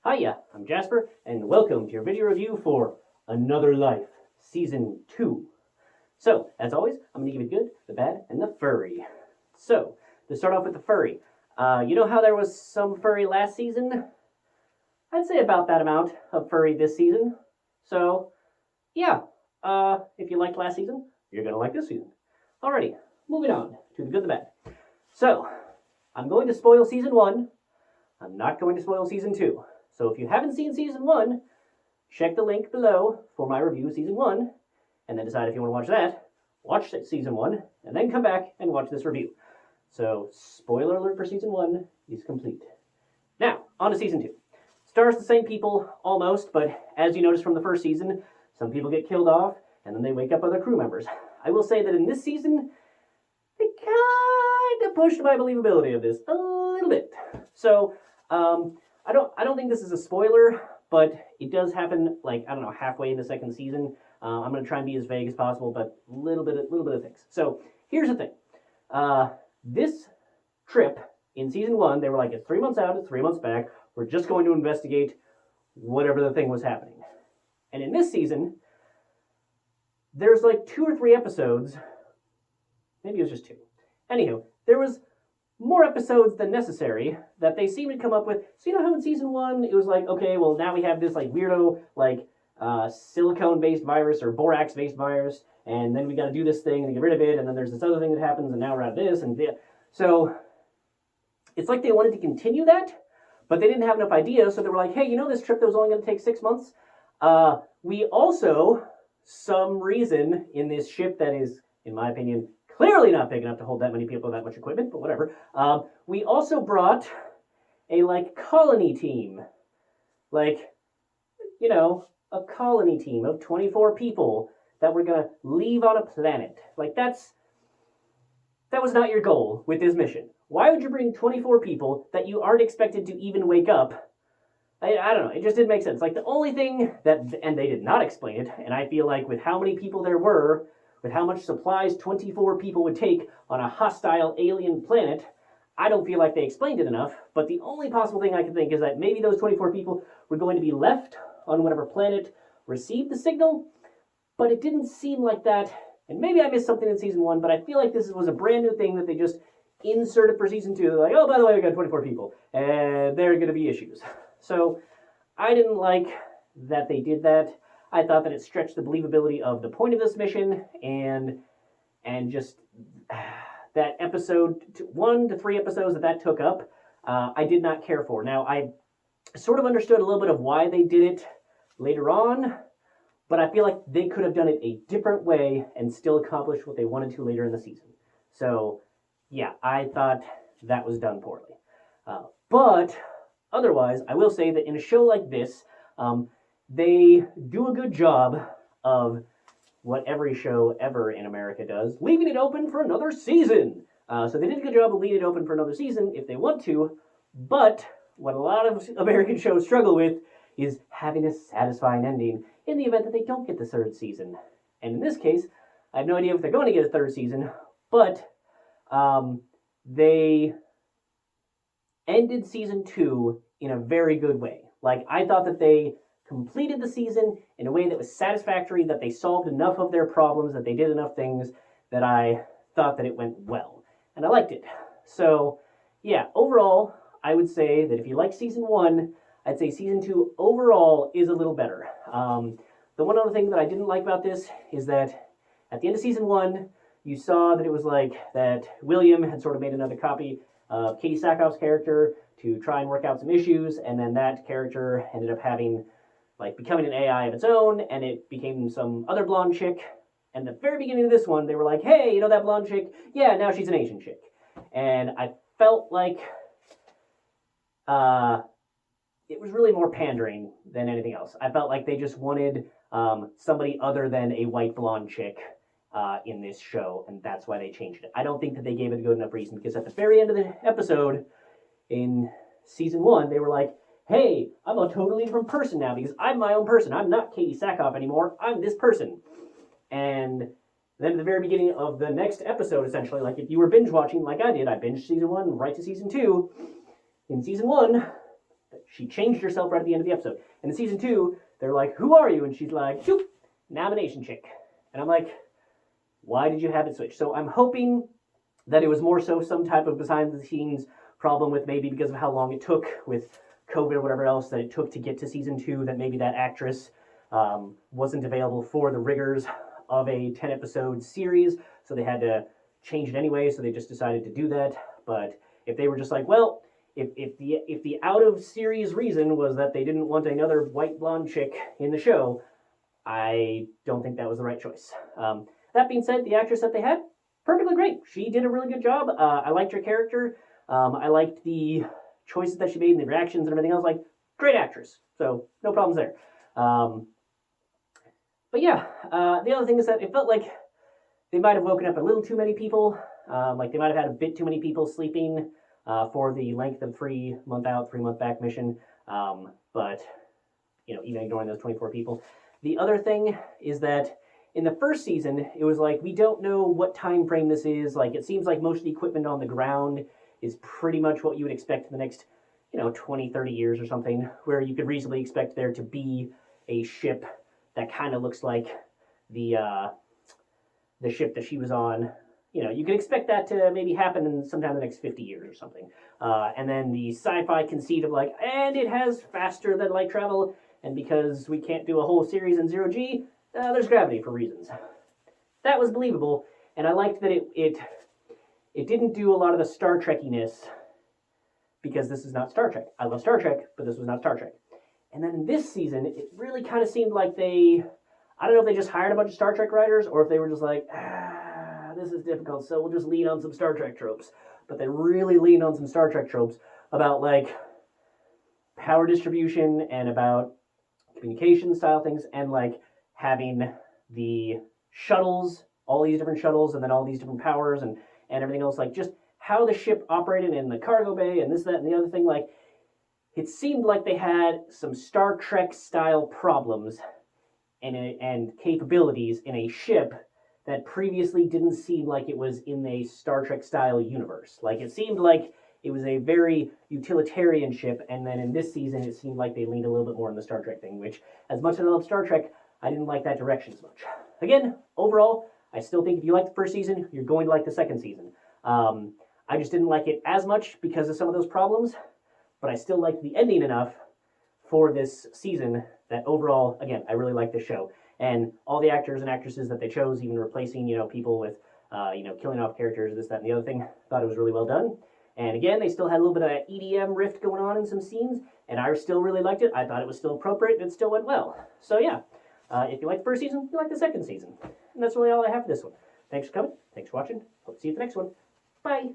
Hiya, I'm Jasper, and welcome to your video review for Another Life, Season 2. So, as always, I'm going to give you the good, the bad, and the furry. So, to start off with the furry, you know how there was some furry last season? I'd say about that amount of furry this season. So, yeah, if you liked last season, you're going to like this season. Alrighty, moving on to the good, the bad. So, I'm going to spoil Season 1. I'm not going to spoil Season 2. So if you haven't seen Season 1, check the link below for my review of Season 1, and then decide if you want to watch that. Watch Season 1, and then come back and watch this review. So, spoiler alert for Season 1 is complete. Now, on to Season 2. Stars the same people, almost, but as you noticed from the first season, some people get killed off, and then they wake up other crew members. I will say that in this season, they kind of pushed my believability of this a little bit. So, I don't think this is a spoiler, but it does happen, halfway in the second season. I'm going to try and be as vague as possible, but a little bit of things. So, here's the thing. This trip in Season 1, they were like, it's 3 months out, it's 3 months back. We're just going to investigate whatever the thing was happening. And in this season, there's like 2 or 3 episodes. Maybe it was just 2. Anywho, there was more episodes than necessary that they seem to come up with. So you know how in Season 1, it was like, okay, well now we have this like weirdo, silicone-based virus or borax-based virus, and then we got to do this thing and get rid of it, and then there's this other thing that happens, and now we're at this, and so it's like they wanted to continue that, but they didn't have enough ideas, so they were like, hey, you know this trip that was only going to take 6 months? We also, some reason in this ship that is, in my opinion, clearly not big enough to hold that many people, that much equipment, but whatever. We also brought a, colony team. A colony team of 24 people that were going to leave on a planet. That was not your goal with this mission. Why would you bring 24 people that you aren't expected to even wake up? I don't know. It just didn't make sense. The only thing that, and they did not explain it, and I feel like with how many people there were, with how much supplies 24 people would take on a hostile alien planet, I don't feel like they explained it enough, but the only possible thing I can think is that maybe those 24 people were going to be left on whatever planet received the signal, but it didn't seem like that, and maybe I missed something in Season 1, but I feel like this was a brand new thing that they just inserted for Season 2. They're like, oh, by the way, we got 24 people, and there are going to be issues. So, I didn't like that they did that. I thought that it stretched the believability of the point of this mission, and just that episode, 1 to 3 episodes that took up, I did not care for. Now, I sort of understood a little bit of why they did it later on, but I feel like they could have done it a different way and still accomplish what they wanted to later in the season. So, yeah, I thought that was done poorly. But otherwise, I will say that in a show like this, they do a good job of what every show ever in America does, leaving it open for another season. So they did a good job of leaving it open for another season if they want to, but what a lot of American shows struggle with is having a satisfying ending in the event that they don't get the 3rd season. And in this case, I have no idea if they're going to get a 3rd season, but they ended Season 2 in a very good way. I thought that they completed the season in a way that was satisfactory, that they solved enough of their problems, that they did enough things that I thought that it went well. And I liked it. So, yeah, overall, I would say that if you like Season 1, I'd say Season 2 overall is a little better. The one other thing that I didn't like about this is that at the end of Season 1, you saw that it was that William had sort of made another copy of Katie Sackhoff's character to try and work out some issues, and then that character ended up having becoming an AI of its own, and it became some other blonde chick. And the very beginning of this one, they were like, hey, you know that blonde chick? Yeah, now she's an Asian chick. And I felt like it was really more pandering than anything else. I felt like they just wanted somebody other than a white blonde chick in this show, and that's why they changed it. I don't think that they gave it a good enough reason, because at the very end of the episode, in Season 1, they were like, hey, I'm a totally different person now because I'm my own person. I'm not Katie Sackhoff anymore. I'm this person. And then at the very beginning of the next episode, essentially, if you were binge watching like I did, I binged Season 1 right to Season 2. In Season 1, She changed herself right at the end of the episode. And in season 2, they're like, "Who are you?" And she's like, "Shoop, nomination chick." And I'm like, why did you have it switch? So I'm hoping that it was more so some type of behind the scenes problem with maybe because of how long it took with COVID or whatever else that it took to get to season 2, that maybe that actress wasn't available for the rigors of a 10 episode series, so they had to change it anyway, so they just decided to do that. But if they were just like, well, if the out of series reason was that they didn't want another white blonde chick in the show, I don't think that was the right choice. That being said, the actress that they had, perfectly great. She did a really good job. I liked her character. I liked the choices that she made and the reactions and everything else. Like, great actress. So, no problems there. But yeah, the other thing is that it felt like they might have woken up a little too many people. Like, they might have had a bit too many people sleeping for the length of 3 month out, 3 month back mission. But, you know, even ignoring those 24 people. The other thing is that in the first season, it was like, we don't know what time frame this is. Like, it seems like most of the equipment on the ground is pretty much what you would expect in the next, 20, 30 years or something, where you could reasonably expect there to be a ship that kind of looks like the ship that she was on. You could expect that to maybe happen in sometime in the next 50 years or something. And then the sci-fi conceit of like, and it has faster than light travel, and because we can't do a whole series in 0G, there's gravity for reasons. That was believable, and I liked that it didn't do a lot of the Star Trekkiness, because this is not Star Trek. I love Star Trek, but this was not Star Trek. And then in this season, it really kind of seemed like I don't know if they just hired a bunch of Star Trek writers, or if they were just like, this is difficult, so we'll just lean on some Star Trek tropes. But they really leaned on some Star Trek tropes about, like, power distribution and about communication style things, and, like, having the shuttles, all these different shuttles, and then all these different powers and everything else, like, just how the ship operated in the cargo bay and this, that, and the other thing. Like, it seemed like they had some Star Trek style problems and capabilities in a ship that previously didn't seem like it was in a Star Trek style universe. Like, it seemed like it was a very utilitarian ship, and then in this season it seemed like they leaned a little bit more on the Star Trek thing, which, as much as I love Star Trek, I didn't like that direction as much. Again, overall, I still think if you like the first season, you're going to like the second season. I just didn't like it as much because of some of those problems, but I still liked the ending enough for this season that overall, again, I really like this show. And all the actors and actresses that they chose, even replacing, people with, killing off characters, this, that, and the other thing, thought it was really well done. And again, they still had a little bit of EDM riff going on in some scenes, and I still really liked it. I thought it was still appropriate, and it still went well. So yeah, if you like the first season, you like the second season. And that's really all I have for this one. Thanks for coming. Thanks for watching. Hope to see you at the next one. Bye.